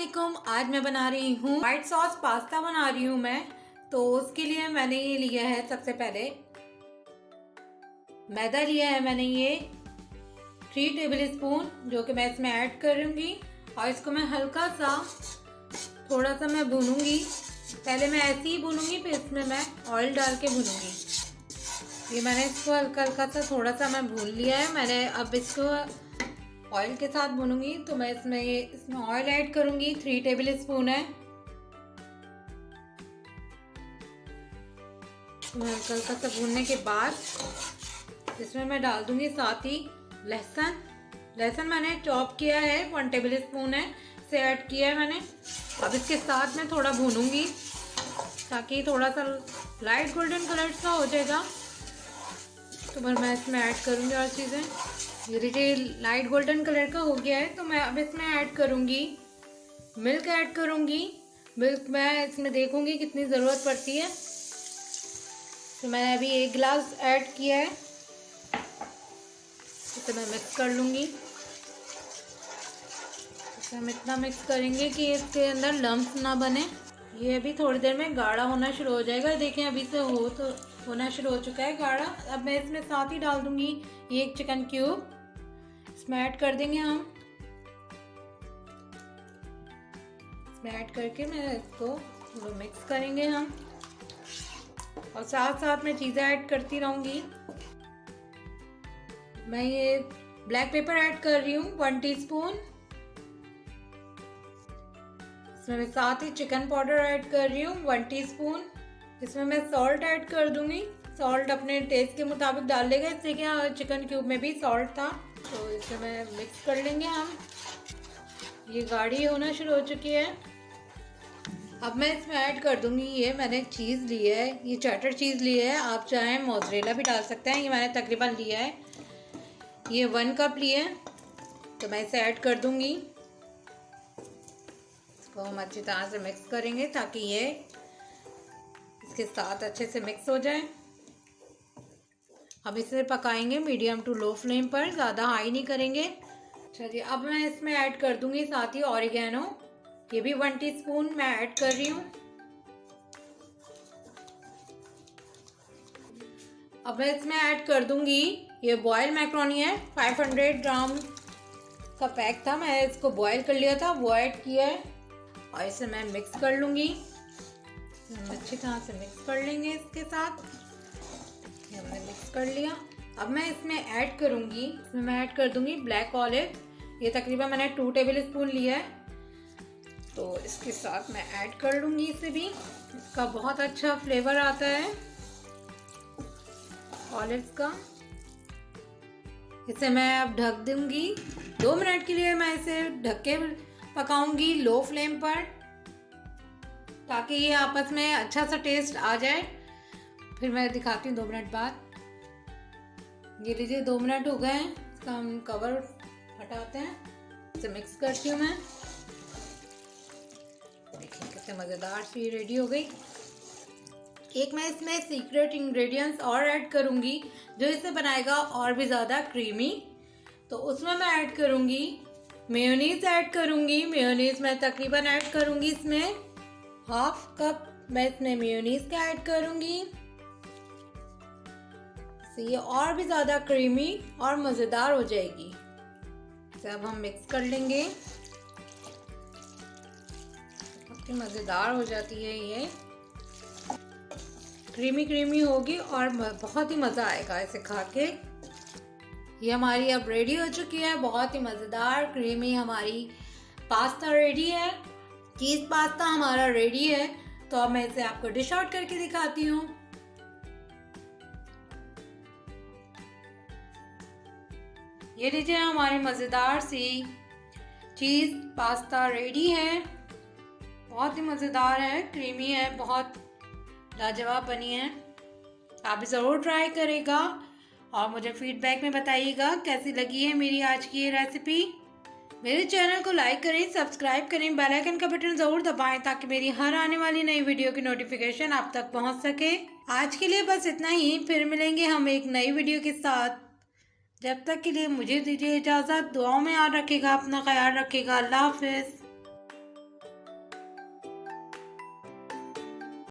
अस्सलामुअलैकुम। आज मैं बना रही हूँ वाइट सॉस पास्ता बना रही हूँ मैं। तो उसके लिए मैंने ये लिया है, सबसे पहले मैदा लिया है मैंने ये 3 टेबल स्पून, जो कि मैं इसमें ऐड करूँगी। और इसको मैं हल्का सा थोड़ा सा मैं भूनूंगी। पहले मैं ऐसे ही भूनूंगी, फिर इसमें मैं ऑयल डाल के भूनूंगी। ये मैंने इसको हल्का हल्का सा थोड़ा सा मैं भून लिया है मैंने। अब इसको ऑयल के साथ भूनूंगी, तो मैं इसमें ऑयल ऐड करूंगी। 3 टेबल स्पून है। हल्का हल्का सा भूनने के बाद इसमें मैं डाल दूंगी साथ ही लहसुन मैंने चॉप किया है, 1 टेबल स्पून है, इसे ऐड किया है मैंने। अब इसके साथ मैं थोड़ा भूनूंगी ताकि थोड़ा सा लाइट गोल्डन कलर सा हो जाएगा। तो फिर मैं इसमें ऐड करूंगी और चीज़ें। ये देखिए लाइट गोल्डन कलर का हो गया है, तो मैं अब इसमें ऐड करूंगी मिल्क ऐड करूंगी। मिल्क मैं इसमें देखूंगी कितनी ज़रूरत पड़ती है। तो मैंने अभी 1 गिलास ऐड किया है। इसे मैं मिक्स कर लूँगी। इसे हम इतना मिक्स करेंगे कि इसके अंदर लम्स ना बने। ये अभी थोड़ी देर में गाढ़ा होना शुरू हो जाएगा। देखें अभी से होना शुरू हो चुका है गाढ़ा। अब मैं इसमें साथ ही डाल दूँगी ये 1 चिकन क्यूब, इसमें ऐड कर देंगे हम। इसमें ऐड करके मैं इसको थोड़ा मिक्स करेंगे हम, और साथ साथ में चीज़ें ऐड करती रहूँगी। मैं ये ब्लैक पेपर ऐड कर रही हूँ 1 टीस्पून। इसमें मैं साथ ही चिकन पाउडर ऐड कर रही हूँ 1 टीस्पून। इसमें मैं सॉल्ट ऐड कर दूँगी। सॉल्ट अपने टेस्ट के मुताबिक डाल लेगा, इससे क्या चिकन क्यूब में भी सॉल्ट था। तो इसे मैं मिक्स कर लेंगे हम। ये गाढ़ी होना शुरू हो चुकी है। अब मैं इसमें ऐड कर दूंगी, ये मैंने चीज़ ली है, ये चैटर चीज़ ली है। आप चाहें मोज़रेला भी डाल सकते हैं। ये मैंने तकरीबन लिया है, ये 1 कप लिए। तो मैं इसे ऐड कर दूंगी। इसको हम अच्छी तरह से मिक्स करेंगे ताकि ये इसके साथ अच्छे से मिक्स हो जाए। अब इसे पकाएंगे मीडियम टू लो फ्लेम पर, ज़्यादा हाई नहीं करेंगे। चलिए अब मैं इसमें ऐड कर दूंगी साथ ही ऑरिगेनो, ये भी 1 टीस्पून मैं ऐड कर रही हूँ। अब मैं इसमें ऐड कर दूंगी, ये बॉयल मैक्रोनी है, 500 ग्राम का पैक था, मैं इसको बॉयल कर लिया था, वो ऐड किया है। और इसे मैं मिक्स कर लूँगी। अच्छी तरह से मिक्स कर लेंगे इसके साथ। हमने मिक्स कर लिया। अब मैं इसमें ऐड करूँगी, इसमें मैं ऐड कर दूँगी ब्लैक ऑलिव, ये तकरीबन मैंने 2 टेबल स्पून लिया है। तो इसके साथ मैं ऐड कर लूँगी इसे भी। इसका बहुत अच्छा फ्लेवर आता है ऑलिव्स का। इसे मैं अब ढक दूँगी 2 मिनट के लिए। मैं इसे ढक के पकाऊँगी लो फ्लेम पर, ताकि ये आपस में अच्छा सा टेस्ट आ जाए। फिर मैं दिखाती हूँ 2 मिनट बाद। ये लीजिए 2 मिनट हो गए हैं। इसका हम कवर हटाते हैं। इसे मिक्स करती हूँ मैं। देखिए कितने मज़ेदार सी रेडी हो गई। एक मैं इसमें सीक्रेट इंग्रेडिएंट्स और ऐड करूँगी, जो इसे बनाएगा और भी ज़्यादा क्रीमी। तो उसमें मैं ऐड करूँगी मेयोनीज़ ऐड करूँगी। मेयोनीज़ मैं तकरीबन ऐड करूँगी इसमें 1/2 कप मैं इसमें मेयोनीज़ का ऐड करूँगी। तो ये और भी ज़्यादा क्रीमी और मज़ेदार हो जाएगी। इसे अब हम मिक्स कर लेंगे। बहुत मज़ेदार हो जाती है, ये क्रीमी होगी और बहुत ही मज़ा आएगा इसे खा के। ये हमारी अब रेडी हो चुकी है, बहुत ही मज़ेदार क्रीमी हमारी पास्ता रेडी है। चीज़ पास्ता हमारा रेडी है। तो अब मैं इसे आपको डिश आउट करके दिखाती हूँ। ये लीजिए हमारी मज़ेदार सी चीज़ पास्ता रेडी है। बहुत ही मज़ेदार है, क्रीमी है, बहुत लाजवाब बनी है। आप ज़रूर ट्राई करेगा और मुझे फीडबैक में बताइएगा कैसी लगी है मेरी आज की ये रेसिपी। मेरे चैनल को लाइक करें, सब्सक्राइब करें, बेल आइकन का बटन ज़रूर दबाएं ताकि मेरी हर आने वाली नई वीडियो की नोटिफिकेशन आप तक पहुंच सके। आज के लिए बस इतना ही, फिर मिलेंगे हम एक नई वीडियो के साथ। जब तक के लिए मुझे दीजिए इजाज़त। दुआओं में याद रखिएगा, अपना ख्याल रखिएगा। अल्लाह हाफिज़।